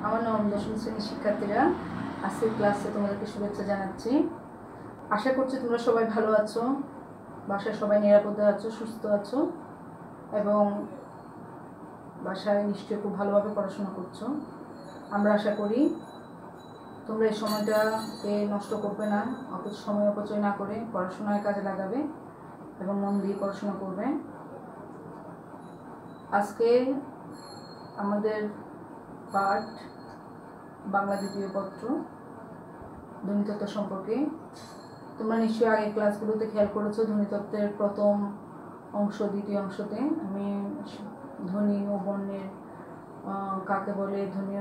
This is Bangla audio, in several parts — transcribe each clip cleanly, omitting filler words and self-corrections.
আমার নবম দশম শ্রেণীর শিক্ষার্থীরা, আজকের ক্লাসে তোমাদেরকে শুভেচ্ছা জানাচ্ছি। আশা করছি তোমরা সবাই ভালো আছো, বাসায় সবাই নিরাপদে আছো, সুস্থ আছো এবং বাসায় নিশ্চয়ই খুব ভালোভাবে পড়াশোনা করছো। আমরা আশা করি তোমরা এই সময়টাকে নষ্ট করবে না, সময় অপচয় না করে পড়াশোনায় কাজে লাগাবে এবং মন দিয়ে পড়াশোনা করবে। আজকে আমাদের পাঠ বাংলা দ্বিতীয় পত্র ধ্বনিতত্ত্ব সম্পর্কে। তোমরা নিশ্চয়ই আগের ক্লাসগুলোতে খেয়াল করেছো, ধ্বনিতত্ত্বের প্রথম অংশ দ্বিতীয় অংশতে আমি ধ্বনি ও বর্ণের কাকে বলে, ধ্বনি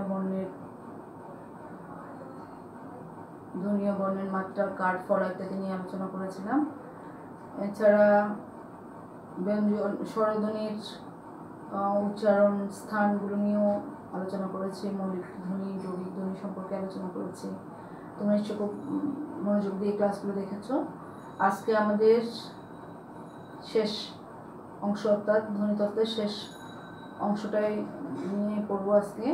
ও বর্ণের মাত্রা, কার, ফলা ইত্যাদি নিয়ে আলোচনা করেছিলাম। এছাড়া ব্যঞ্জন স্বরধ্বনির উচ্চারণ স্থানগুলো নিয়েও আলোচনা করেছি, মৌলিক ধ্বনি, যৌগিক ধ্বনি সম্পর্কে আলোচনা করেছি। তোমরা নিশ্চয় খুব মনোযোগ দিয়ে ক্লাসগুলো দেখেছো। আজকে আমাদের শেষ অংশ, অর্থাৎ ধ্বনিতত্ত্বের শেষ অংশটাই নিয়ে পড়বো আজকে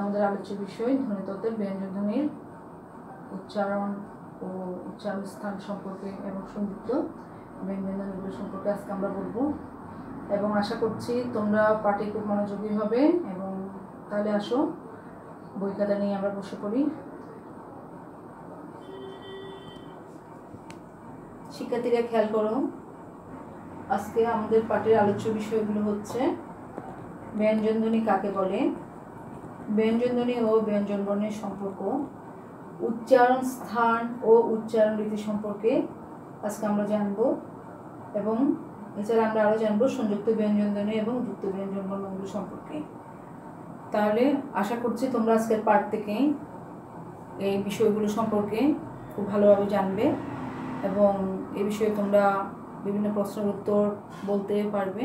আমাদের আলোচ্য বিষয় ধ্বনিতত্ত্বের ব্যঞ্জনধ্বনির উচ্চারণ ও উচ্চারণ স্থান সম্পর্কে এবং সংযুক্ত ব্যঞ্জনধ্বনিগুলো সম্পর্কে আজকে আমরা বলবো এবং আশা করছি তোমরা পাঠে খুব মনোযোগী হবে। এবং তাহলে আসো বই খাতা নিয়ে আমরা বসে পড়ি। শিক্ষার্থীরা খেয়াল করো, আজকে আমাদের পাঠের আলোচ্য বিষয়গুলো হচ্ছে ব্যঞ্জনধ্বনি কাকে বলে, ব্যঞ্জনধ্বনি ও ব্যঞ্জন বর্ণের সম্পর্ক, উচ্চারণ স্থান ও উচ্চারণ রীতি সম্পর্কে আজকে আমরা জানবো এবং এছাড়া আমরা আরও জানবো সংযুক্ত ব্যঞ্জনধ্বনি এবং যুক্ত ব্যঞ্জন বর্ণগুলো সম্পর্কে। তাহলে আশা করছি তোমরা আজকের পাঠ থেকে এই বিষয়গুলো সম্পর্কে খুব ভালোভাবে জানবে এবং এই বিষয়ে তোমরা বিভিন্ন প্রশ্নের উত্তর বলতে পারবে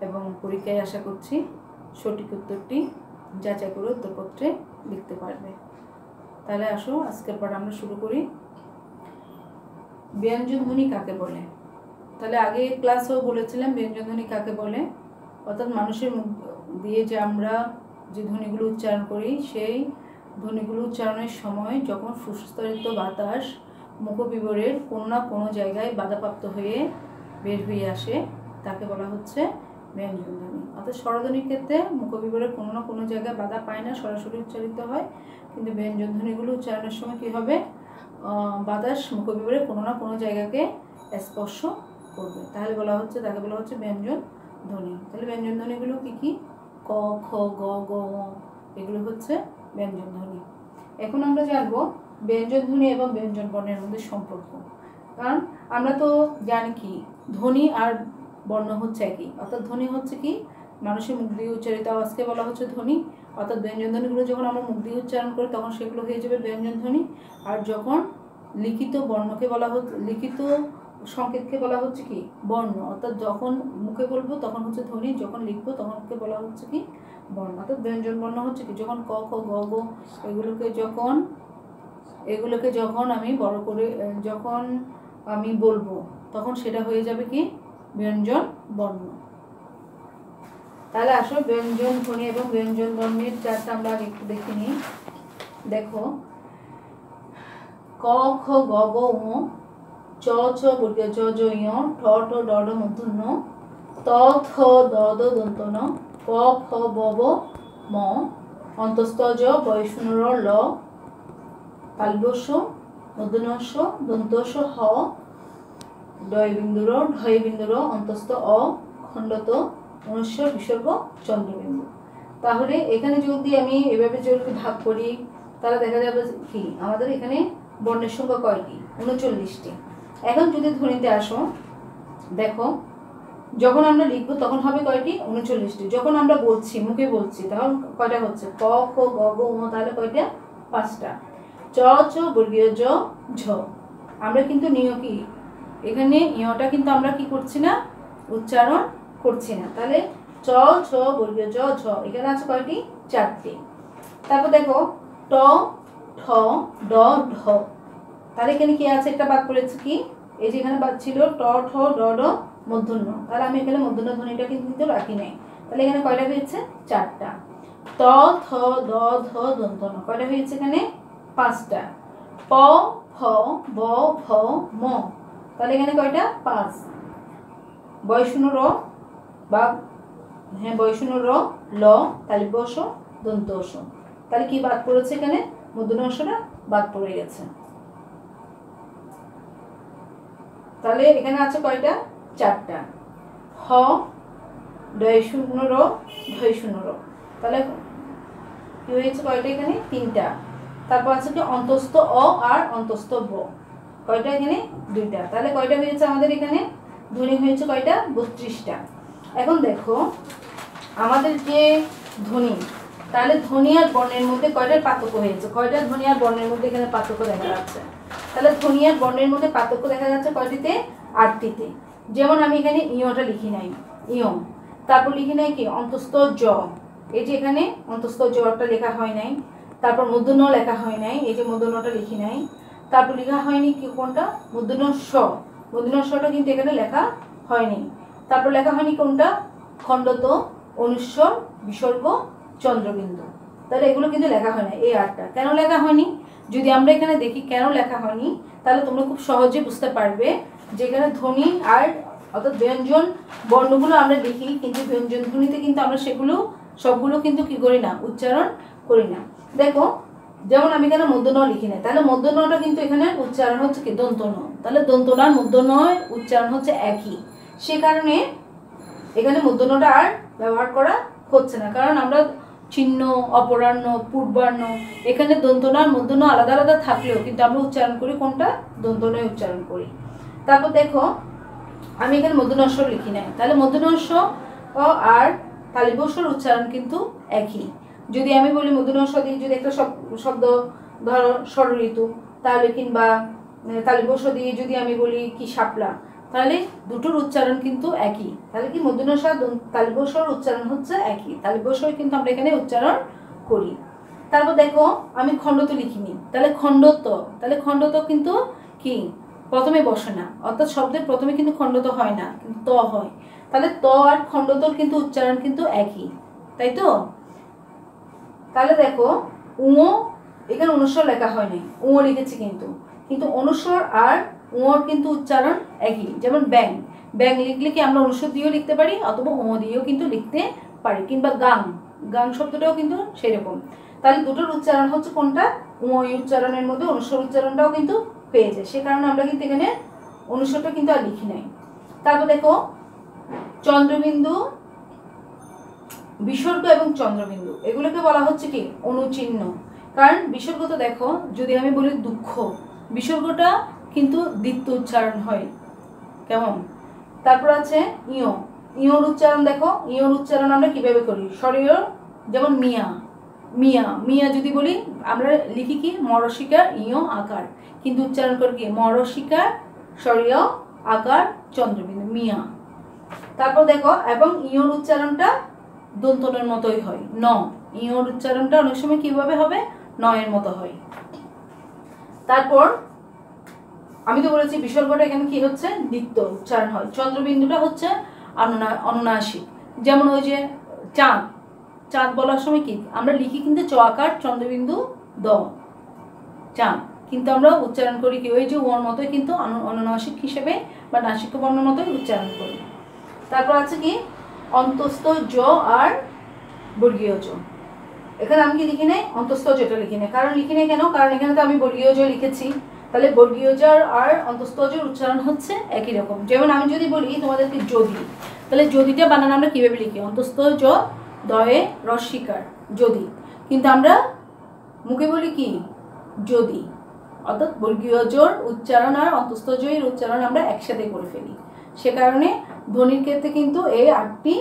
এবং পরীক্ষায় আশা করছি সঠিক উত্তরটি যাচাই করে উত্তরপত্রে লিখতে পারবে। তাহলে আসো আজকের পাঠ আমরা শুরু করি। ব্যঞ্জনধ্বনি কাকে বলে? তাহলে আগে ক্লাসেও বলেছিলাম ব্যঞ্জনধ্বনি কাকে বলে, অর্থাৎ মানুষের মুখ দিয়ে যে আমরা যে ধ্বনিগুলো উচ্চারণ করি, সেই ধ্বনিগুলো উচ্চারণের সময় যখন ফুসস্তরিত বাতাস মুখবিবরের কোনো না কোনো জায়গায় বাধাপ্রাপ্ত হয়ে বের হয়ে আসে, তাকে বলা হচ্ছে ব্যঞ্জনধ্বনি। অর্থাৎ স্বরধ্বনির ক্ষেত্রে মুখবিবরের কোনো না কোনো জায়গায় বাধা পায় না, সরাসরি উচ্চারিত হয়, কিন্তু ব্যঞ্জনধ্বনিগুলো উচ্চারণের সময় কী হবে, বাতাস মুখবিবরের কোনো না কোনো জায়গাকে স্পর্শ করবে, তাকে বলা হচ্ছে ব্যঞ্জন ধ্বনি। তাহলে ব্যঞ্জন ধ্বনিগুলো কি কি? ক, খ, গ, গ, এগুলো হচ্ছে ব্যঞ্জন ধ্বনি। এখন আমরা জানবো ব্যঞ্জন ধ্বনি এবং ব্যঞ্জন বর্ণের মধ্যে সম্পর্ক। কারণ আমরা তো জানি কি ধ্বনি আর বর্ণ হচ্ছে একই, অর্থাৎ ধ্বনি হচ্ছে কি মানুষের মুখ দিয়ে উচ্চারিত আওয়াজকে বলা হচ্ছে ধ্বনি, অর্থাৎ ব্যঞ্জন ধ্বনিগুলো যখন আমরা মুখ দিয়ে উচ্চারণ করি তখন সেগুলো হয়ে যাবে ব্যঞ্জন ধ্বনি। আর যখন লিখিত বর্ণকে বলা হচ্ছে, লিখিত সংকেতকে বলা হচ্ছে কি বর্ণ, অর্থাৎ যখন মুখে বলবো তখন হচ্ছে ধ্বনি, যখন লিখবো তখন বলা হচ্ছে কি বর্ণ। অর্থাৎ ব্যঞ্জন বর্ণ হচ্ছে কি যখন ক, খ, গ, ঘ এগুলোকে যখন আমি বড় করে যখন আমি বলবো তখন সেটা হয়ে যাবে কি ব্যঞ্জন বর্ণ। তাহলে আসো ব্যঞ্জন ধ্বনি এবং ব্যঞ্জন বর্ণের চারটা আমরা আগে একটু দেখে নিই। দেখো, ক, খ, গ, ঘ, ঙ, চ, ছ, বর্গীয় জ, জ, ঞ, ঠ, ঠ, ড, ঢ, মূর্ধন্য, ত, থ, দ, দ, দন্ত ন, প, ফ, ব, ব, ম, অন্তস্থ জ, বয়শূন্য র, ল, তালব্য মূর্ধন্য স, দন্ত স, হ, ডয় বিন্দু র, ঢয় বিন্দু র, অন্তস্থ অ, খণ্ডত অনুস্বর বিসর্গ চন্দ্রবিন্দু। তাহলে এখানে যদি আমি এভাবে যদি ভাগ করি তাহলে দেখা যাবে কি আমাদের এখানে বর্ণের সংখ্যা কয়টি? 39টি। এখন যদি ধ্বনিতে আসো, দেখো যখন আমরা লিখবো তখন হবে কয়টি? 39টি। যখন আমরা বলছি, মুখে বলছি, তখন কয়টা হচ্ছে? ক, খ, গ, ঘ, ঙ, তাহলে কয়টা? 5টা। চ, ছ, বর্গীয় জ, ঝ। আমরা কিন্তু নিয় কি এখানে ইয়টা কিন্তু আমরা কি করছি না, উচ্চারণ করছি না। তাহলে চ, ছ, বর্গীয় জ, ঝ, এখানে আছে কয়টি? 4টি। তারপর দেখো ট, ঠ, ড, ঢ। তাহলে এখানে কি আছে? একটা বাদ পড়েছে কি, এই যে এখানে বাদ ছিল ট, ঠ, ড, ঢ, মূর্ধন্য। তাহলে আমি এখানে মূর্ধন্য ধ্বনিটা কিন্তু রাখি নাই। তাহলে এখানে কয়টা হয়েছে? 4টা। ত, থ, দ, ধ, দন্ত ন। কয়টা হয়েছে এখানে? 5টা। প, ফ, ব, ভ, ম। তাহলে এখানে কয়টা? 5। বয়শূন্য র বা বয়শূন্য র, ল, তালিব স, দন্ত স। তাহলে কি বাদ পড়েছে এখানে? মূর্ধন্য ষটা বাদ পড়ে গেছে। তাহলে এখানে আছে কয়টা? 4টা। হ, ডয়শূন্য র, ঢয়শূন্য র। তাহলে কি হয়েছে কয়টা এখানে? 3টা। তারপর আছে কি অন্তস্থ অ আর অন্তস্থ ব। কয়টা এখানে? 2টা। তাহলে কয়টা হয়েছে আমাদের এখানে? ধ্বনি হয়েছে কয়টা? 32টা। এখন দেখো আমাদের যে ধ্বনি, তাহলে ধ্বনি আর বর্ণের মধ্যে কয়টার পার্থক্য হয়েছে? কয়টা ধ্বনি আর বর্ণের মধ্যে এখানে পার্থক্য দেখা যাচ্ছে? তাহলে ধ্বনি আর বর্ণের মধ্যে পার্থক্য দেখা যাচ্ছে কয়টিতে? 8টিতে। যেমন আমি এখানে ইয়টা লিখি নাই, ইয়। তারপর লিখি নাই কি? অন্তস্থ জ। এই যে এখানে অন্তস্থ জটা লেখা হয় নাই। তারপর মূর্ধন্য লেখা হয় নাই, এই যে মূর্ধন্যটা লিখি নাই। তারপর লেখা হয়নি কি কোনটা? মূর্ধন্য স। মূর্ধন্য সটা কিন্তু এখানে লেখা হয়নি। তারপর লেখা হয়নি কোনটা? খণ্ডত, অনুস্বর, বিসর্গ, চন্দ্রবিন্দু। তাহলে এগুলো কিন্তু লেখা হয় না, এই 8টা। কেন লেখা হয়নি? যদি আমরা এখানে দেখি কেন লেখা হয়নি, তাহলে তোমরা খুব সহজে বুঝতে পারবে যে এখানে ধ্বনি আর অর্থাৎ ব্যঞ্জন বর্ণগুলো আমরা লিখি, কিন্তু ব্যঞ্জন ধ্বনিতে কিন্তু আমরা সেগুলো সবগুলো কিন্তু কি করি না? উচ্চারণ করি না। দেখো যেমন আমি এখানে মূর্ধন্য লিখি না, তাহলে মূর্ধন্যটা কিন্তু এখানে উচ্চারণ হচ্ছে কি? দন্ত ন। তাহলে দন্ত ন আর মূর্ধন্য উচ্চারণ হচ্ছে একই। সে কারণে এখানে মূর্ধন্যটা আর ব্যবহার করা হচ্ছে না, কারণ আমরা চিহ্ন, অপরাহ্ন, পূর্বাহ্ন, এখানে দন্ত ন আর মূর্ধন্য আলাদা আলাদা থাকলেও কিন্তু আমরা উচ্চারণ করি কোনটা? দন্ত নয় উচ্চারণ করি। তারপর দেখো আমি এখানে মূর্ধন্য ষ লিখি নাই, তাহলে মূর্ধন্য ষ আর তালিব ষর উচ্চারণ কিন্তু একই। যদি আমি বলি মূর্ধন্য ষ দিয়ে যদি একটা শব্দ ধরো ষড় ঋতু, তাহলে কিংবা তালিব ষ দিয়ে যদি আমি বলি কি শাপলা, তাহলে দুটোর উচ্চারণ কিন্তু একই। তাহলে কি মূর্ধন্য ষ তালিব ষর উচ্চারণ হচ্ছে একই, তালিব ষ কিন্তু আমরা এখানে উচ্চারণ করি। তারপর দেখো আমি খণ্ডত লিখিনি, তাহলে খণ্ডত, তাহলে খণ্ডত কিন্তু কি? প্রথমে বসে না, অর্থাৎ শব্দের প্রথমে কিন্তু খণ্ডত হয় না, কিন্তু ত হয়। তাহলে ত আর খণ্ডতর কিন্তু উচ্চারণ কিন্তু একই, তাই তো? তাহলে দেখো উঁ, এখানে অনুস্বর লেখা হয়নি, উঁ লিখেছি কিন্তু, কিন্তু অনুস্বর আর উঁর কিন্তু উচ্চারণ একই। যেমন ব্যাং, ব্যাং লিখলে কি আমরা অনুস্বর দিয়েও লিখতে পারি, অথবা উঁ দিয়েও কিন্তু লিখতে পারি, কিংবা গাং, গাং শব্দটাও কিন্তু সেরকম। তাহলে দুটোর উচ্চারণ হচ্ছে কোনটা? উঁ উচ্চারণের মধ্যে অনুস্বর উচ্চারণটাও কিন্তু পেয়ে যায়, সে কারণে আমরা কিন্তু এখানে অনুস্বরটা কিন্তু আর লিখি নাই। তারপর দেখো চন্দ্রবিন্দু, বিসর্গ এবং চন্দ্রবিন্দু, এগুলোকে বলা হচ্ছে কি? অনুচিহ্ন। কারণ বিসর্গ তো দেখো, যদি আমি বলি দুঃখ, বিসর্গটা কিন্তু দ্বিত্ব উচ্চারণ হয়, কেমন? তারপর আছে ইয়, ইয়র উচ্চারণ দেখো, ইয়র উচ্চারণ আমরা কিভাবে করি? স্বরীয়, যেমন মিয়া, মিয়া, মিয়া যদি বলি আমরা লিখি কি? মরশিকার ইয় আকার, কিন্তু উচ্চারণ করি কি? মরশিকার স্বরীয় আকার চন্দ্রবিন্দু, মিয়া। তারপর দেখো এবং ইয়র উচ্চারণটা দন্তনের মতোই হয়, ন। ইয়র উচ্চারণটা অনেক সময় কিভাবে হবে? নয়ের মতো হয়। তারপর আমি তো বলেছি বিসর্গটা এখানে কি হচ্ছে? দ্বিত্ব উচ্চারণ হয়। চন্দ্রবিন্দুটা হচ্ছে অনুনাসিক। যেমন ওই যে চাঁদ, চাঁদ বলার সময় কি আমরা লিখি কিন্তু চ আকার চন্দ্রবিন্দু দ, চাঁদ, কিন্তু আমরা উচ্চারণ করি কি? ওই যে ওর মতোই কিন্তু অনুনাসিক হিসেবে বা নাসিক বর্ণের মতোই উচ্চারণ করি। তারপর আছে কি? অন্তস্থ জ আর বর্গীয় জ। এখানে আমি কি লিখি নাই? অন্তস্থ জটা লিখি নাই। কারণ লিখি নাই কেন? কারণ এখানে তো আমি বর্গীয় জ লিখেছি, তাহলে বর্গীয় জ আর অন্তস্থ জের উচ্চারণ হচ্ছে একই রকম। যেমন আমি যদি বলি তোমাদেরকে যদি, তাহলে যদিটা বানান আমরা কিভাবে লিখি? অন্তস্থ জ দয়ে রস্বীকার যদি, কিন্তু আমরা মুখে বলি কি? যদি, অর্থাৎ বর্গীয় জোর উচ্চারণ আর অন্তস্থ জয়ের উচ্চারণ আমরা একসাথে করে ফেলি। সে কারণে ধ্বনির ক্ষেত্রে কিন্তু এই 8টি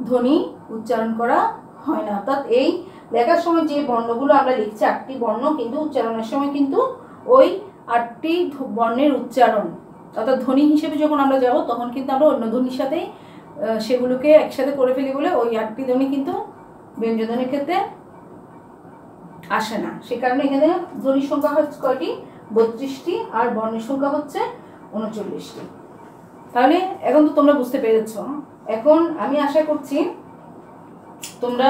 ধ্বনি উচ্চারণ করা হয় না, অর্থাৎ এই লেখার সময় যে বর্ণগুলো আমরা লিখছি 8টি বর্ণ, কিন্তু উচ্চারণের সময় কিন্তু ওই 8টি বর্ণের উচ্চারণ, অর্থাৎ ধ্বনি হিসেবে যখন আমরা যাব তখন কিন্তু আমরা অন্য ধ্বনির সাথেই সেগুলোকে একসাথে করে ফেলি বলে ওই 8টি ধ্বনি কিন্তু ব্যঞ্জনধ্বনির ক্ষেত্রে আসে না। সে কারণে এখানে ধ্বনির সংখ্যা হচ্ছে কয়টি? 32টি, আর বর্ণের সংখ্যা হচ্ছে 39টি। তাহলে এখন তো তোমরা বুঝতে পেরেছ। এখন আমি আশা করছি তোমরা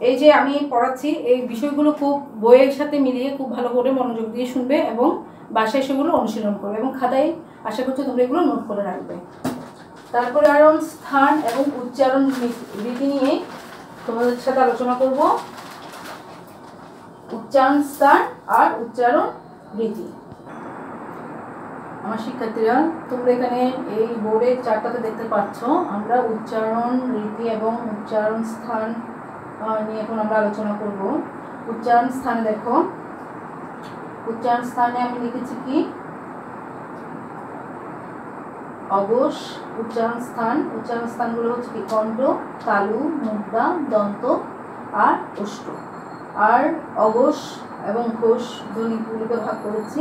এই যে আমি পড়াচ্ছি এই বিষয়গুলো খুব বইয়ের সাথে মিলিয়ে খুব ভালো করে মনোযোগ দিয়ে শুনবে এবং বাসায় সেগুলো অনুশীলন করবে এবং খাতায় আশা করছি তোমরা এগুলো নোট করে রাখবে। তারপরে আরও স্থান এবং উচ্চারণ রীতি নিয়ে তোমাদের সাথে আলোচনা করব। উচ্চারণ স্থান আর উচ্চারণ রীতি। আমার শিক্ষার্থীরা, তোমরা এখানে এই বোর্ডের চারটাতে দেখতে পাচ্ছ আমরা উচ্চারণ রীতি এবং উচ্চারণ স্থান নিয়ে এখন আমরা আলোচনা করব। উচ্চারণ স্থানে দেখো, উচ্চারণ স্থানে আমি লিখেছি কি অঘোষ। উচ্চারণ স্থানগুলো হচ্ছে কি কণ্ঠ, তালু, মুদ্রা, দন্ত আর ওষ্ঠ। আর অঘোষ এবং ঘোষ ধ্বনিগুলিকে ভাগ করেছি।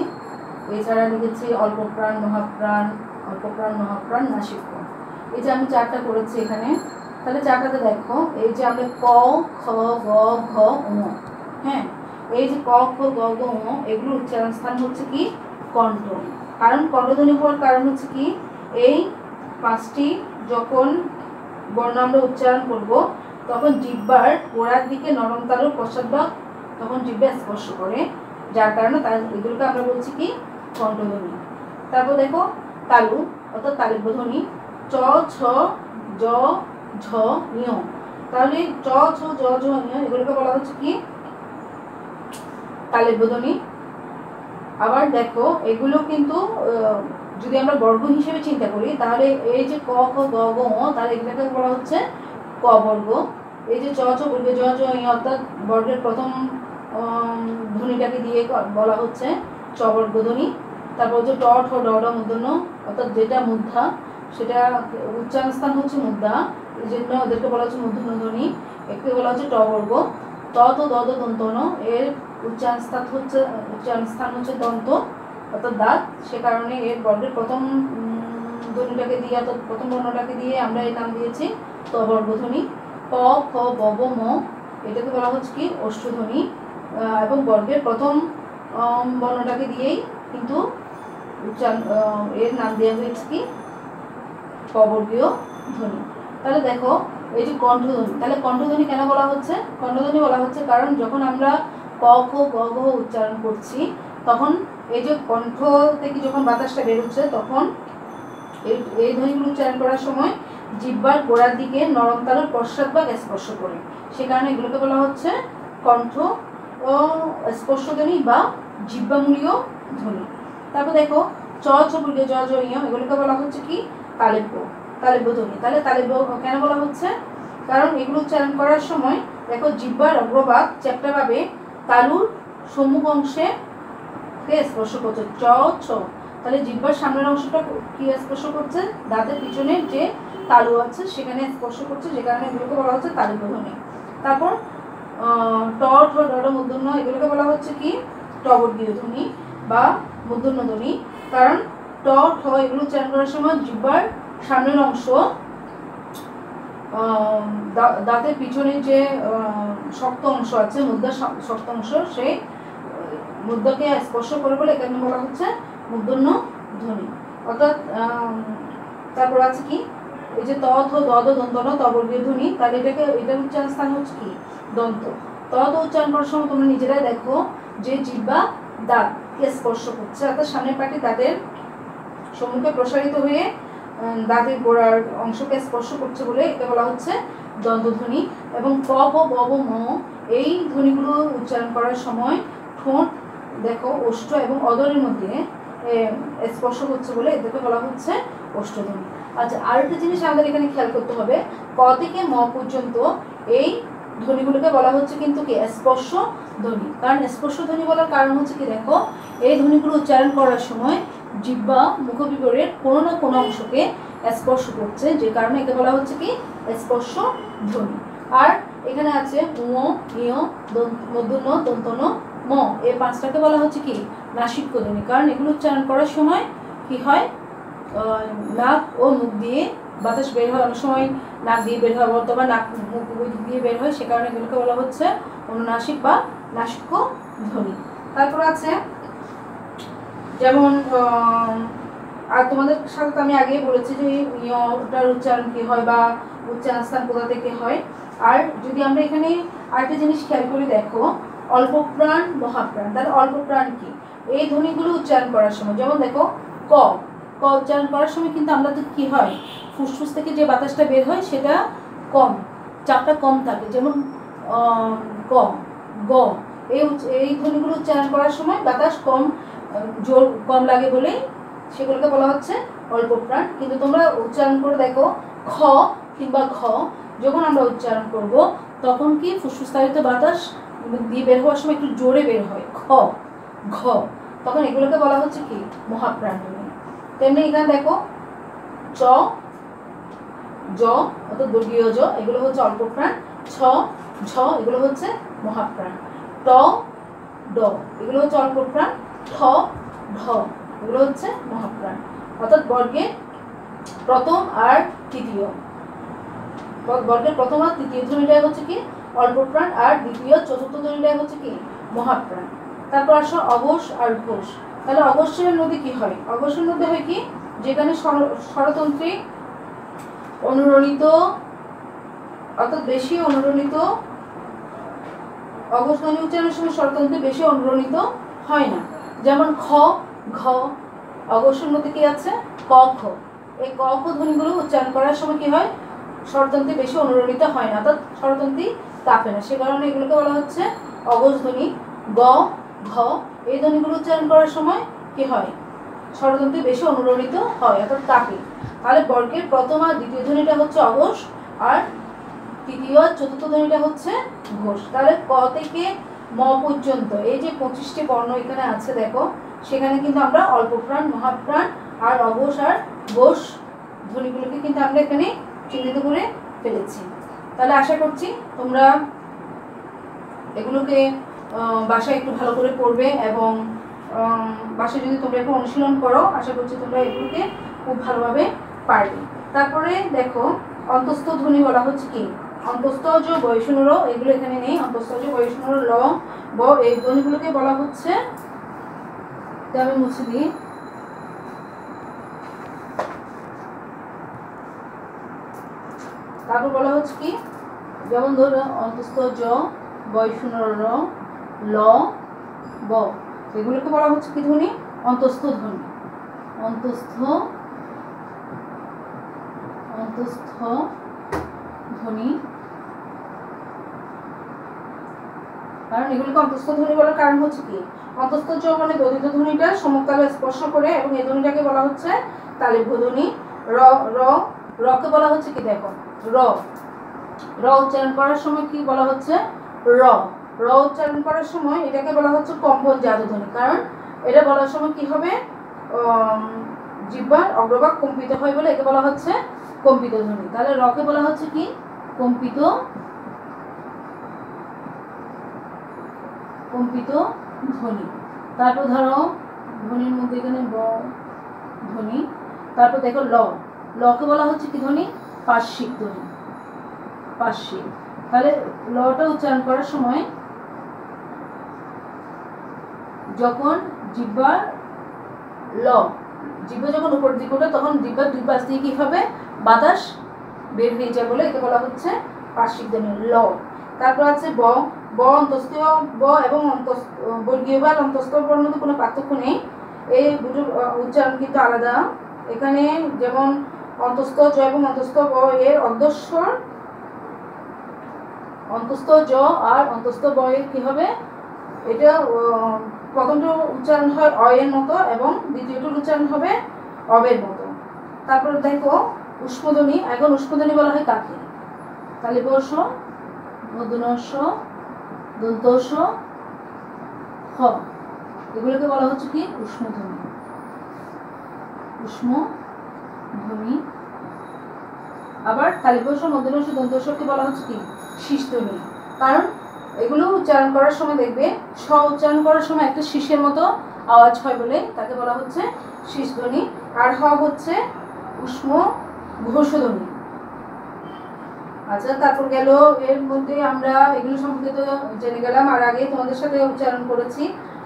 এছাড়া লিখেছি অল্পপ্রাণ, মহাপ্রাণ, অল্পপ্রাণ, মহাপ্রাণ, নাসিক্য। এই যে আমি চারটা করেছি এখানে, তাহলে চারটাতে দেখো এই যে আমরা ক, খ, গ, ঘ, ঙ। হ্যাঁ, এই যে ক, খ, গ, ঘ, ঙ এগুলো উচ্চারণ স্থান হচ্ছে কি কণ্ঠ। কারণ কণ্ঠধ্বনি হওয়ার কারণ হচ্ছে কি এই পাঁচটি যখন বর্ণ আমরা উচ্চারণ করব তখন জিহ্বার গোড়ার দিকে নরম তালুর পশ্চাৎভাগ তখন জিহ্বা স্পর্শ করে, যার কারণে এগুলোকে আমরা বলছি কি কণ্ঠধ্বনি। তারপর দেখো তালু অর্থাৎ তালব্য ধ্বনি চ, ছ, জ, ঝ, ঞ। তাহলে চ, ছ, জ, ঝ, ঞ এগুলোকে বলা হচ্ছে কি তালব্য ধ্বনি। আবার দেখো এগুলো কিন্তু যদি আমরা বর্গ হিসেবে চিন্তা করি তাহলে এই যে ক, খ, গ, ঘ, ঙ তাহলে এগুলোকে বলা হচ্ছে ক বর্গ। এই যে চ, ছ বর্গ, জ, ঝ, ঞ অর্থাৎ বর্গের প্রথম ধ্বনিটাকে দিয়ে বলা হচ্ছে চ বর্গ ধ্বনি। তারপর হচ্ছে ট, ঠ, ড, ঢ মূর্ধন্য অর্থাৎ যেটা মুদ্ধা সেটা উচ্চারণ স্থান হচ্ছে মুদ্রা, এই জন্য ওদেরকে বলা হচ্ছে মূর্ধন্য ধ্বনি। একটি বলা হচ্ছে ট বর্গ। ত, ত, দ, দ দন্ত ন এর উচ্চারণ স্থান হচ্ছে দন্ত অর্থাৎ দাঁত, সে কারণে এর বর্গের প্রথম ধ্বনিটাকে দিয়ে অর্থাৎ প্রথম বর্ণটাকে দিয়ে আমরা এর নাম দিয়েছি ত বর্গ ধ্বনি। ক, খ, গ, ঘ, ম এটাকে বলা হচ্ছে কি ওষ্ঠধ্বনি এবং বর্গের প্রথম বর্ণটাকে দিয়েই কিন্তু এর নাম দেওয়া হয়েছে কি কবর্গীয় ধ্বনি। তাহলে দেখো এই যে কণ্ঠধ্বনি, তাহলে কণ্ঠধ্বনি কেন বলা হচ্ছে? কণ্ঠধ্বনি বলা হচ্ছে কারণ যখন আমরা ক, খ, গ, ঘ উচ্চারণ করছি তখন এই যে কণ্ঠ থেকে যখন বাতাসটা বেরোচ্ছে তখন এই ধ্বনিগুলো উচ্চারণ করার সময় জিহ্বার গোড়ার দিকে নরম তালুর পশ্চাৎভাগ স্পর্শ করে, সে কারণে এগুলোকে বলা হচ্ছে কণ্ঠ ও স্পর্শধ্বনি বা জিহ্বামূলীয় ধ্বনি। তারপর দেখো চ, ছ, বর্গ, জ, ঝ, ঞ এগুলোকে বলা হচ্ছে কি তালব্য ধ্বনি। তাহলে তালব্য কেন বলা হচ্ছে? কারণ এগুলো উচ্চারণ করার সময় দেখো জিহ্বার অগ্রভাগ চ্যাপ্টাভাবে তালুর সম্মুখ অংশে কে স্পর্শ করছে চ, ছ। তাহলে জিহ্বার সামনের অংশটা কি স্পর্শ করছে? দাঁতের পিছনের যে তালু আছে সেখানে স্পর্শ করছে, যে কারণে এগুলোকে বলা হচ্ছে তালব্য ধ্বনি। তারপর ট, ঠ, ড, ঢ মূর্ধন্য এগুলোকে বলা হচ্ছে কি টবর্গীয় ধ্বনি বা মূর্ধন্য ধ্বনি। কারণ ট, ঠ এগুলো উচ্চারণ করার সময় জিহ্বার সামনের অংশ দাঁতের পিছনে যে শক্ত অংশ আছে মুদ্রার শক্ত অংশ সেই মুদ্রাকে স্পর্শ করে বলে এখানে বলা হচ্ছে মূর্ধন্য ধ্বনি অর্থাৎ। তারপর আছে কি এই যে ত, থ, দ, দ দন্ত ন তবর্গীয় ধ্বনি, তাহলে এটার উচ্চারণ স্থান হচ্ছে কি দন্ত। ত উচ্চারণ করার সময় তোমরা নিজেরাই দেখো যে জিহ্বা দাঁতকে স্পর্শ করছে অর্থাৎ সামনের পাটি দাঁতের সম্মুখে প্রসারিত হয়ে দাঁতের গোড়ার অংশকে স্পর্শ করছে বলে এটা বলা হচ্ছে দন্তধ্বনি। এবং ক, খ, গ, ঘ, ম এই ধ্বনিগুলো উচ্চারণ করার সময় ঠোঁট দেখো ওষ্ঠ এবং অদরের মধ্যে স্পর্শ করছে বলে এটাকে বলা হচ্ছে ওষ্ঠধ্বনি। আচ্ছা, আরেকটা জিনিস আমাদের এখানে খেয়াল করতে হবে, ক থেকে ম পর্যন্ত এই ধ্বনিগুলোকে বলা হচ্ছে কিন্তু কি স্পর্শ ধ্বনি। কারণ স্পর্শ ধ্বনি বলার কারণ হচ্ছে কি দেখো এই ধ্বনিগুলো উচ্চারণ করার সময় জিহ্বা মুখবিবরের কোনো না কোনো অংশকে স্পর্শ করছে, যে কারণে একে বলা হচ্ছে কি স্পর্শ ধ্বনি। আর এখানে আছে ঙ, ঞ, মূর্ধন্য, দন্তন্য, ম এই পাঁচটাকে বলা হচ্ছে কি নাসিক্য ধ্বনি। কারণ এগুলো উচ্চারণ করার সময় কি হয় নাক ও মুখ দিয়ে বাতাস বের হয়, অনেক সময় নাক দিয়ে বের হয় অথবা নাক মুখ দিয়ে বের হয়, সে কারণে এগুলোকে বলা হচ্ছে অনুনাসিক বা নাসিক্য ধ্বনি। তারপর আছে যেমন আর তোমাদের সাথে তো আমি আগেই বলেছি যে ইয়টার উচ্চারণ কি হয় বা উচ্চারণ স্থান কোথা থেকে হয়। আর যদি আমরা এখানে আরেকটা জিনিস খেয়াল করে দেখো, অল্প প্রাণ মহাপ্রাণ, তাহলে অল্প প্রাণ কি, এই ধ্বনিগুলো উচ্চারণ করার সময় যেমন দেখো ক, ক উচ্চারণ করার সময় কিন্তু আমরা তো কি হয়, ফুসফুস থেকে যে বাতাসটা বের হয় সেটা কম, চাপটা কম থাকে, যেমন ক, গ, এই ধ্বনিগুলো উচ্চারণ করার সময় বাতাস কম, জোর কম লাগে বলেই সেগুলোকে বলা হচ্ছে অল্প প্রাণ। কিন্তু তোমরা উচ্চারণ করে দেখো খ কিংবা ঘ যখন আমরা উচ্চারণ করব তখন কি ফুসফুসতারিত বাতাস দিয়ে বের হওয়ার সময় একটু জোরে বের হয়, খ, ঘ, তখন এগুলোকে বলা হচ্ছে কি মহাপ্রাণ ধ্বনি। তেমনি এখানে দেখো চ, জ অর্থাৎ বর্গীয় জ, এগুলো হচ্ছে অল্প প্রাণ, ছ, ঝ এগুলো হচ্ছে মহাপ্রাণ, ট, ড এগুলো হচ্ছে অল্প প্রাণ, ঠ, ঢ এগুলো হচ্ছে মহাপ্রাণ। অর্থাৎ বর্গের প্রথম আর তৃতীয়, বর্গের প্রথম আর তৃতীয় ধ্বনিটাই হচ্ছে কি অল্প প্রাণ, আর দ্বিতীয় চতুর্থ ধ্বনিটাই হচ্ছে কি মহাপ্রাণ। তারপর আসো অঘোষ আর ঘোষ। তাহলে অঘোষের মধ্যে কি হয়, অঘোষের মধ্যে হয় কি, যেখানে স্বরতন্ত্রী অনুরণিত অর্থাৎ বেশি অনুরণিত, অঘোষ ধ্বনি উচ্চারণের সময় স্বরতন্ত্রী বেশি অনুরণিত হয় না, যেমন খ, ঘ, অঘোষের মধ্যে কি আছে ক, খ, এই ক, খ ধ্বনিগুলো উচ্চারণ করার সময় কি হয়, স্বরতন্ত্রী বেশি অনুরণিত হয় না, অর্থাৎ স্বরতন্ত্রী কাঁপে না, সে কারণে এগুলোকে বলা হচ্ছে অঘোষ ধ্বনি। গ, ঘ এই ধ্বনিগুলো উচ্চারণ করার সময় কি হয়, স্বরতন্ত্রী বেশি অনুরণিত হয় অর্থাৎ কাঁপে। তাহলে বর্গের প্রথম আর দ্বিতীয় ধ্বনিটা হচ্ছে অঘোষ, আর তৃতীয় আর চতুর্থ ধ্বনিটা হচ্ছে ঘোষ। তাহলে ক থেকে ম পর্যন্ত এই যে 25টি বর্ণ এখানে আছে দেখো, সেখানে কিন্তু আমরা অল্প প্রাণ, মহাপ্রাণ আর অঘোষ আর ঘোষ ধ্বনিগুলোকে কিন্তু আমরা এখানে চিহ্নিত করে ফেলেছি। তাহলে আশা করছি তোমরা এগুলোকে বাসায় একটু ভালো করে পড়বে, এবং বাসায় যদি তোমরা একটু অনুশীলন করো আশা করছি তোমরা এগুলোকে খুব ভালোভাবে পারবে। তারপরে দেখো অন্তস্থ ধ্বনি বলা হচ্ছে কি, অন্তস্থজ বয়সনুর, এগুলো এখানে নেই, অন্তস্থজ বয়সনুর ল, ব এই ধ্বনিগুলোকে বলা হচ্ছে, আমি মুছে দিই, তারপর বলা হচ্ছে কি, যেমন ধরো অন্তস্থ জ, বয়সনুর র, ল, ব এগুলোকে বলা হচ্ছে কি ধ্বনি, অন্তস্থ ধ্বনি, অন্তস্থ ধ্বনি। কারণ এগুলোকে অন্তস্থ ধ্বনি বলার কারণ হচ্ছে কি, অন্তস্থ জ মানে দোদিত ধ্বনিটা সমতালে স্পর্শ করে, এবং এই ধ্বনিটাকে বলা হচ্ছে তালব্য ধ্বনি। র, র, রকে বলা হচ্ছে কি দেখো র, র উচ্চারণ করার সময় কি বলা হচ্ছে র, র উচ্চারণ করার সময় এটাকে বলা হচ্ছে কম্পন জাত ধ্বনি, কারণ এটা বলার সময় কি হবে, জিহ্বার অগ্রভাগ কম্পিত হয় বলে একে বলা হচ্ছে কম্পিত ধ্বনি। তাহলে রকে বলা হচ্ছে কি কম্পিত ধ্বনি। তারপর ধরো ধ্বনির মধ্যে এখানে ব ধ্বনি, তারপর দেখো ল, লকে বলা হচ্ছে কি ধ্বনি, পার্শ্বিক ধ্বনি, পার্শ্বিক। তাহলে লটা উচ্চারণ করার সময় যখন জিহ্বার ল, জিহ্বা যখন উপর দিকে ওঠে তখন জিহ্বার দুই পাশ দিয়ে কি হবে, বাতাস বের হয়ে যায় বলে একে বলা হচ্ছে পার্শ্বিক ধ্বনি ল। তারপর আছে ব, ব অন্তস্থ ব এবং বর্গীয় বা অন্তস্থ বর্ণের মধ্যে কোনো পার্থক্য নেই, এই দুটো উচ্চারণ কিন্তু আলাদা। এখানে যেমন অন্তস্থ জ এবং অন্তস্থ ব এর অর্ধস্বর, অন্তস্থ জ আর অন্তস্থ ব এর কি হবে, এটা প্রথমটা উচ্চারণ হয় অ এর মতো এবং দ্বিতীয়টার উচ্চারণ হবে অবের মতো। তারপর দেখো উষ্মধ্বনি, এখন উষ্মধ্বনি বলা হয় কাকে, তাহলে বর্ষ, মূর্ধন্য ষ, দন্ত স, খ এগুলোকে বলা হচ্ছে কি উষ্মধ্বনি, উষ্মধ্বনি। আবার তালিবর্ষ, মূর্ধন্য ষ, দন্ত ষকে বলা হচ্ছে কি শীষধ্বনি, কারণ এগুলো উচ্চারণ করার সময় দেখবে স উচ্চারণ করার সময় একটা শীষের মতো আওয়াজ হয় বলে তাকে বলা হচ্ছে শীষধ্বনি। আর হ হচ্ছে উষ্ম ঘোষধ্বনি। আচ্ছা, তারপর গেল এর মধ্যে আমরা এগুলো সম্পর্কে তো জেনে গেলাম, আর আগে তোমাদের সাথে উচ্চারণ করেছি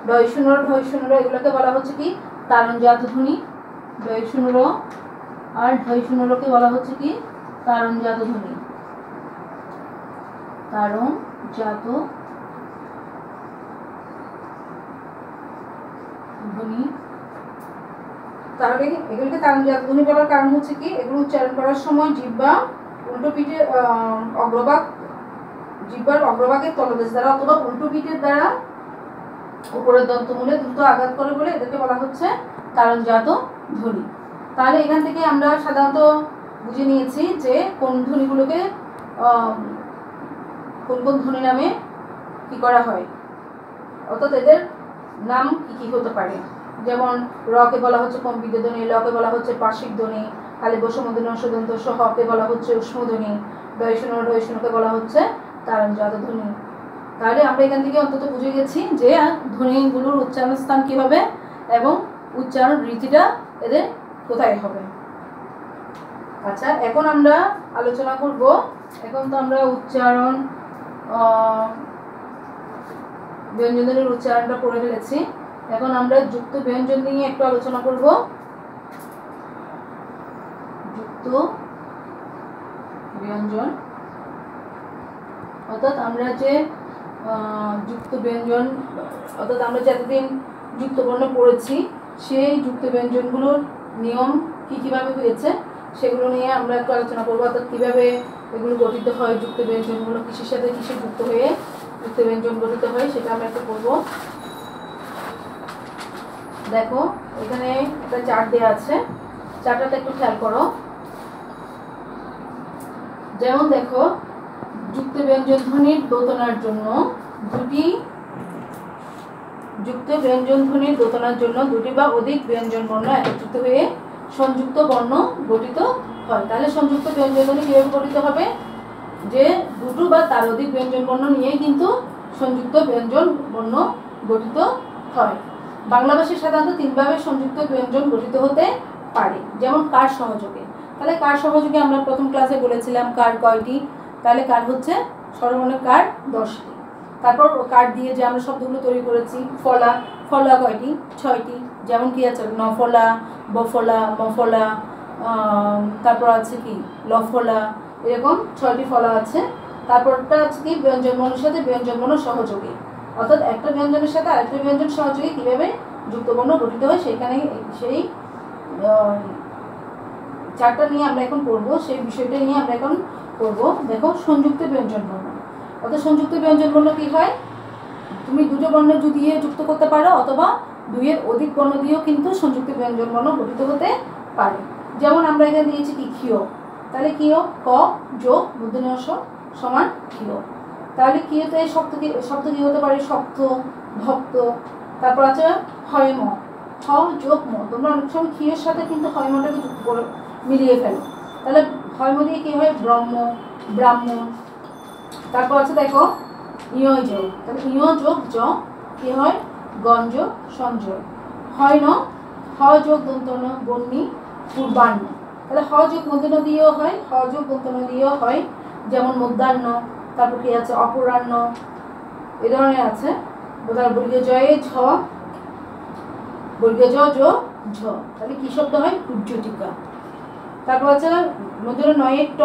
ঢয় শূন্য, ঢয় শূন্য এগুলোকে বলা হচ্ছে কি তালনজাত ধ্বনি, ডয়সূন্য র, আর ঢয়সূন্য রকে বলা হচ্ছে কি তারণজাত ধ্বনি। তারণজাত ধ্বনি। তাহলে এগুলোকে তারণজাত ধ্বনি বলার কারণ হচ্ছে কি, এগুলো উচ্চারণ করার সময় জিহ্বা উল্টো পিঠের অগ্রভাগ, জিহ্বার অগ্রভাগের তলদেশ দ্বারা অথবা উল্টো পিঠের দ্বারা উপরের দন্তমূলে দ্রুত আঘাত করে বলে এদেরকে বলা হচ্ছে তারণজাত ধ্বনি। তাহলে এখান থেকে আমরা সাধারণত বুঝে নিয়েছি যে কোন ধ্বনিগুলোকে কোন কোন ধ্বনি নামে কি করা হয়, অর্থাৎ এদের নাম কি কি হতে পারে। যেমন রকে বলা হচ্ছে কম্পিত ধ্বনি, লকে বলা হচ্ছে পার্শ্বিক ধ্বনি, খালি বসমূর্ধন্য সদন্ত হকে বলা হচ্ছে উষ্মধ্বনি, ডয়সূন্যকে বলা হচ্ছে তারণজাত ধ্বনি। তাহলে আমরা এখান থেকে অন্তত বুঝে গেছি যে ধ্বনিগুলোর উচ্চারণ স্থান কীভাবে এবং উচ্চারণ রীতিটা এদের কোথায় হবে। আচ্ছা, এখন আমরা আলোচনা করব, এখন তো আমরা উচ্চারণ ব্যঞ্জনের উচ্চারণটা পড়ে ফেলেছি, এখন আমরা যুক্ত ব্যঞ্জন নিয়ে একটু আলোচনা করব। যুক্ত ব্যঞ্জন অর্থাৎ আমরা যে যুক্ত ব্যঞ্জন অর্থাৎ আমরা যতদিন যুক্ত বর্ণ পড়েছি সেই যুক্ত ব্যঞ্জনগুলোর নিয়ম কীভাবে হয়েছে সেগুলো নিয়ে আমরা একটু আলোচনা করবো। অর্থাৎ কীভাবে এগুলো গঠিত হয়, যুক্ত ব্যঞ্জনগুলো কিসের সাথে কিসে যুক্ত হয়ে যুক্ত ব্যঞ্জন গঠিত হয় সেটা আমরা একটু করবো। দেখো এখানে একটা চার্ট দেওয়া আছে, চার্টটাতে একটু খেয়াল করো। যেমন দেখো, যুক্ত ব্যঞ্জন ধ্বনির দোতনার জন্য যুক্ত ব্যঞ্জন ধ্বনির দোতনার জন্য দুটি বা অধিক ব্যঞ্জন বর্ণ একত্রিত হয়ে সংযুক্ত বর্ণ গঠিত হয়। তাহলে সংযুক্ত ব্যঞ্জন ধ্বনি কিভাবে গঠিত হবে, যে দুটো বা তার অধিক ব্যঞ্জন বর্ণ নিয়ে কিন্তু সংযুক্ত ব্যঞ্জন বর্ণ গঠিত হয়। বাংলা ভাষায় সাধারণত তিনভাবে সংযুক্ত ব্যঞ্জন গঠিত হতে পারে। যেমন কার সহযোগে, তাহলে কার সহযোগে আমরা প্রথম ক্লাসে বলেছিলাম কার কয়টি, তাহলে কার হচ্ছে স্বরবর্ণের কার 10টি। তারপর কার দিয়ে যে আমরা শব্দগুলো তৈরি করেছি, ফলা, ফলা কয়টি 6টি। যেমন কি আছে নফলা, বফলা, মফলা, তারপর আছে কি লফলা, এরকম 6টি ফলা আছে। তারপরটা আছে কি ব্যঞ্জন বর্ণের সাথে ব্যঞ্জন বর্ণ সহযোগী, অর্থাৎ একটা ব্যঞ্জনের সাথে আরেকটা ব্যঞ্জন সহযোগী কীভাবে যুক্ত বর্ণ গঠিত হয় সেখানে সেই চারটা নিয়ে আমরা এখন পড়বো, সেই বিষয়টা নিয়ে আমরা এখন পড়বো। দেখো সংযুক্ত ব্যঞ্জন বর্ণ, অর্থাৎ সংযুক্ত ব্যঞ্জন বর্ণ কী হয়, তুমি দুটো বর্ণ দিয়ে যুক্ত করতে পারো অথবা দুইয়ের অধিক বর্ণ দিয়েও কিন্তু সংযুক্ত ব্যঞ্জন বর্ণ গঠিত হতে পারে। যেমন আমরা এখানে দিয়েছি কি ক্ষীয়, তাহলে ক্ষীয় ক যোগ মূর্ধন্য ষ সমান ক্ষীয়। তাহলে ক্ষীয়তে শব্দ কি হতে পারে, শক্ত, ভক্ত। তারপর আছে হয়ম, হ যোগ ম, তোমরা অনেক সময় ক্ষীয়ের সাথে কিন্তু হয়মটাকে যুক্ত করে মিলিয়ে ফেলো, তাহলে হয়ম দিয়ে কি হয় ব্রহ্ম, ব্রাহ্মণ। তারপর আছে দেখো ইয় যোগ, তাহলে ইয় যোগ জ কি হয় গঞ্জ, সঞ্জয়। হয় ন, হ যোগ দন্তন বন্যী, পূর্বাহ্ন। তাহলে হ যোগ মূর্ধন্য দিয়েও হয়, হ যোগ দন্তন্য দিয়েও হয়, যেমন মধ্যাহ্ন। তারপর কি আছে অপরাহ্ন, এ ধরনের আছে। বর্গীয় জয়ে ঝ, বর্গীয় জ ঝ, তাহলে কি শব্দ হয় উজ্জ্বটিকা। তারপর আছে মূর্ধন্য নয়ে ট,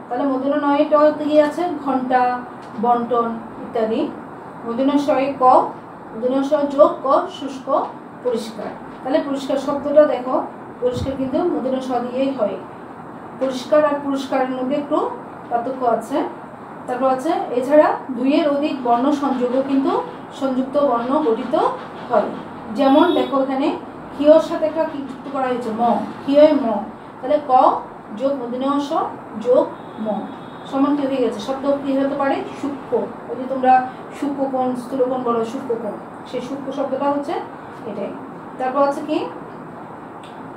তাহলে মূর্ধন্য নয়ে ট কি আছে ঘণ্টা, বন্টন ইত্যাদি। মূর্ধন্য শয়ে ক, মূর্ধন্য শ যোগ ক শুষ্ক, পরিষ্কার। তাহলে পরিষ্কার শব্দটা দেখো, পরিষ্কার কিন্তু মূর্ধন্য শ দিয়েই হয়। পরিষ্কার আর পুরস্কারের মধ্যে একটু পার্থক্য আছে। তারপর আছে এছাড়া দুইয়ের অধিক বর্ণ সংযোগও কিন্তু সংযুক্ত বর্ণ গঠিত হয়। যেমন দেখো এখানে ক্ষীয়র সাথে একটা কি যুক্ত করা হয়েছে ম, ক্ষীয় ম, তাহলে ক যোগ মূর্ধন্য ষ যোগ ম সমান কি হয়ে গেছে, শব্দ কি হতে পারে সূক্ষ্ম। ওই যে তোমরা সূক্ষ্মকোণ স্থূলকোণ বলো সূক্ষ্মকোণ, সেই সূক্ষ্ম শব্দটা হচ্ছে এটাই। তারপর আছে কি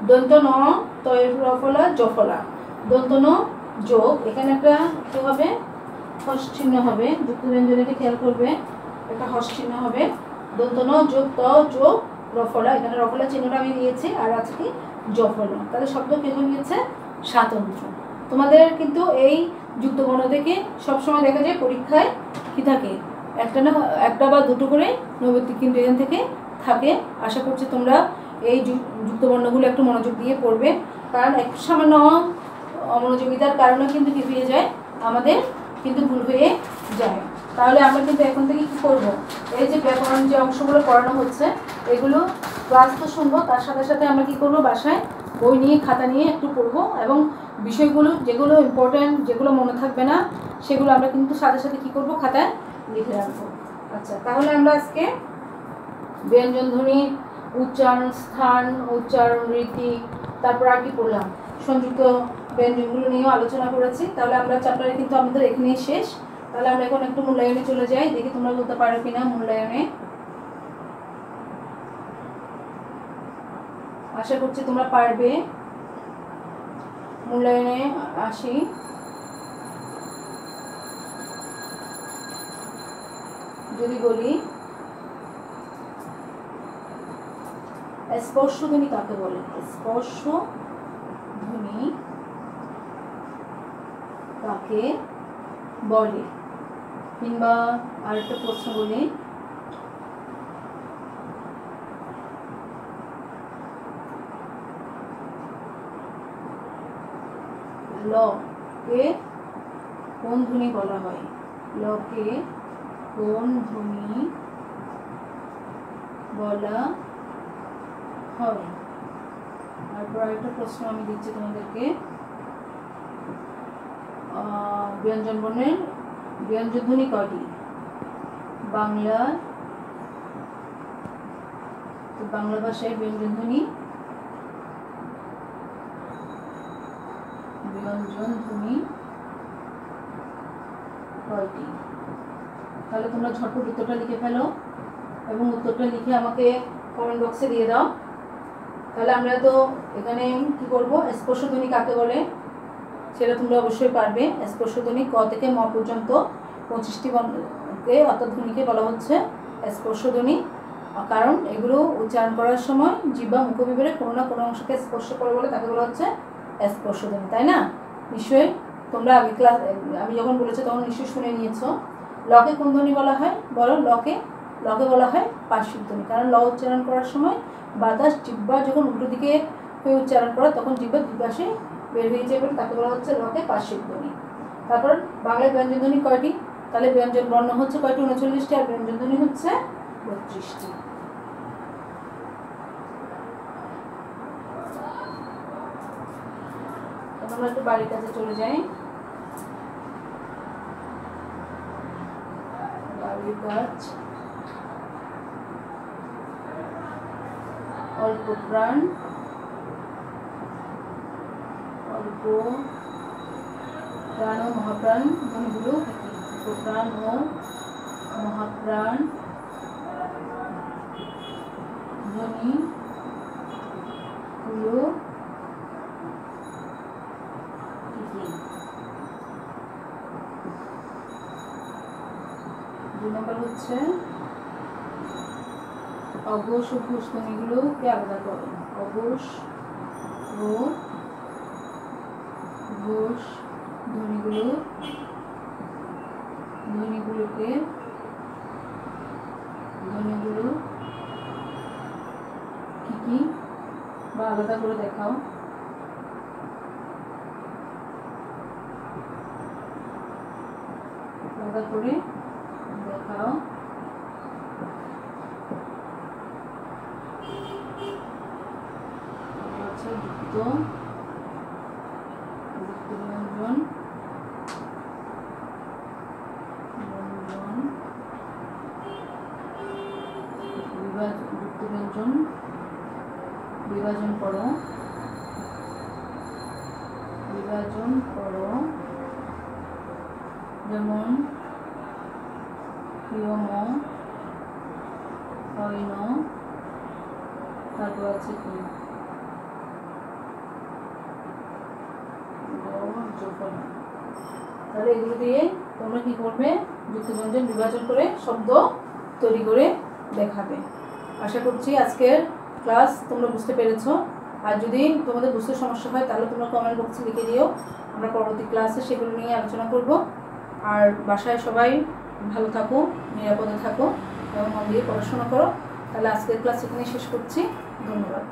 দন্ত ন তয় রফলা জফলা, দন্ত ন যোগ, এখানে একটা কি হবে হস চিহ্ন হবে, যুক্ত ব্যঞ্জনকে খেয়াল করবে, একটা হস চিহ্ন হবে। দন্ত ন যোগ ত যোগ রফলা, এখানে রফলা চিহ্নটা আমি দিয়েছি, আর আছে কি জফলা। তাহলে শব্দ কি হয়ে গেছে স্বাতন্ত্র। তোমাদের কিন্তু এই যুক্ত বর্ণ থেকে সবসময় দেখা যায় পরীক্ষায় কি থাকে একটা না একটা বা দুটো করে নৈবেদ্যিক কিন্তু এখান থেকে থাকে। আশা করছি তোমরা এই যুক্ত বর্ণগুলো একটু মনোযোগ দিয়ে পড়বে, কারণ একটু সামান্য অমনোযোগিতার কারণে কিন্তু কি হয়ে যায়, আমাদের কিন্তু ভুল হয়ে যায়। তাহলে আমরা কিন্তু এখন থেকে কি করব, এই যে ব্যাকরণ যে অংশগুলো পড়ানো হচ্ছে এগুলো ক্লাস তো শুনবো, তার সাথে সাথে আমরা কি করব, বাসায় বই নিয়ে খাতা নিয়ে একটু পড়বো, এবং বিষয়গুলো যেগুলো ইম্পর্ট্যান্ট, যেগুলো মনে থাকবে না সেগুলো আমরা কিন্তু সাথে সাথে কি করব, খাতায় লিখে রাখবো। আচ্ছা, তাহলে আমরা আজকে ব্যঞ্জনধ্বনি, উচ্চারণ স্থান, উচ্চারণ রীতি, তারপর আর কি পড়লাম, সংযুক্ত ব্যঞ্জনগুলো নিয়েও আলোচনা করেছি। তাহলে আমরা চ্যাপ্টারে কিন্তু আমাদের এখানেই শেষ। তাহলে আমরা এখন একটু মূল্যায়নে চলে যাই, দেখি তোমরা বলতে পারো কিনা মূল্যায়নে। আশা করছি তোমরা পারবে। মূল্যায়নে আসি। যদি বলি স্পর্শধ্বনি কাকে বলে, স্পর্শধ্বনি কাকে বলে, কিংবা আরেকটা প্রশ্ন বলি, ল কে কোন ধ্বনি বলা হয়, ল কে কোন ধ্বনি বলা হয়। তারপর আরেকটা প্রশ্ন আমি দিচ্ছি তোমাদেরকে, ব্যঞ্জন বর্ণের ব্যঞ্জনধ্বনি কয়টি, বাংলা ভাষায় ব্যঞ্জনধ্বনি কয়টি। তাহলে তোমরা ঝটপট উত্তরটা লিখে ফেলো এবং উত্তরটা লিখে আমাকে কমেন্ট বক্সে দিয়ে দাও। তাহলে আমরা তো এখানে কি করব, স্পর্শধ্বনি কাকে বলে সেটা তোমরা অবশ্যই পারবে। স্পর্শধ্বনি ক থেকে ম পর্যন্ত 25টি বর্ণকে অর্থাৎ ধ্বনিকে বলা হচ্ছে স্পর্শধ্বনি, কারণ এগুলো উচ্চারণ করার সময় জিহ্বা মুখবিবরে কোনো না কোনো অংশকে স্পর্শ করে বলে তাকে বলা হচ্ছে স্পর্শধ্বনি, তাই না? নিশ্চয়ই তোমরা আগে ক্লাস আমি যখন বলেছি তখন নিশ্চয়ই শুনে নিয়েছো। লকে কোন ধ্বনি বলা হয় বলো, লকে বলা হয় পার্শ্বিক ধ্বনি, কারণ ল উচ্চারণ করার সময় বাতাস জিহ্বা যখন উল্টো দিকে হয়ে উচ্চারণ করে তখন জিহ্বা দুই পাশে বের হয়ে যায় বলে তাকে বলা হচ্ছে লকে পার্শ্বিক ধ্বনি। তারপর বাংলায় ব্যঞ্জনধ্বনি কয়টি, তাহলে ব্যঞ্জন বর্ণ হচ্ছে কয়টি, 39টি, আর ব্যঞ্জনধ্বনি হচ্ছে 32টি। আমরা একটু বাড়ির কাছে চলে যাই। বাড়ির কাজ, অল্প প্রাণ, অল্প প্রাণ ও মহাপ্রাণ ধ্বনিগুলো অল্প প্রাণ ও মহাপ্রাণ ধ্বনিগুলো হচ্ছে অঘোষ ও ঘোষ ধ্বনিগুলোকে আলাদা করো, অঘোষ ও ঘোষ ধ্বনিগুলো কি বা আলাদা করে দেখাও। আলাদা করে দেখাও। আচ্ছা, যুক্ত ব্যঞ্জন, যুক্ত ব্যঞ্জন বিভাজন করো, যেমন প্রিয়ম, হইন, তারপর আছে কি তাহলে এগুলো দিয়ে তোমরা কি করবে, যুক্তব্যঞ্জন বিভাজন করে শব্দ তৈরি করে দেখাবে। আশা করছি আজকের ক্লাস তোমরা বুঝতে পেরেছো। আর যদি তোমাদের বুঝতে সমস্যা হয় তাহলে তোমরা কমেন্ট বক্সে লিখে দিও, আমরা পরবর্তী ক্লাসে সেগুলো নিয়ে আলোচনা করব। আর বাসায় সবাই ভালো থাকো, নিরাপদে থাকো এবং মন দিয়ে পড়াশোনা করো। তাহলে আজকের ক্লাস এখানে শেষ করছি। ধন্যবাদ।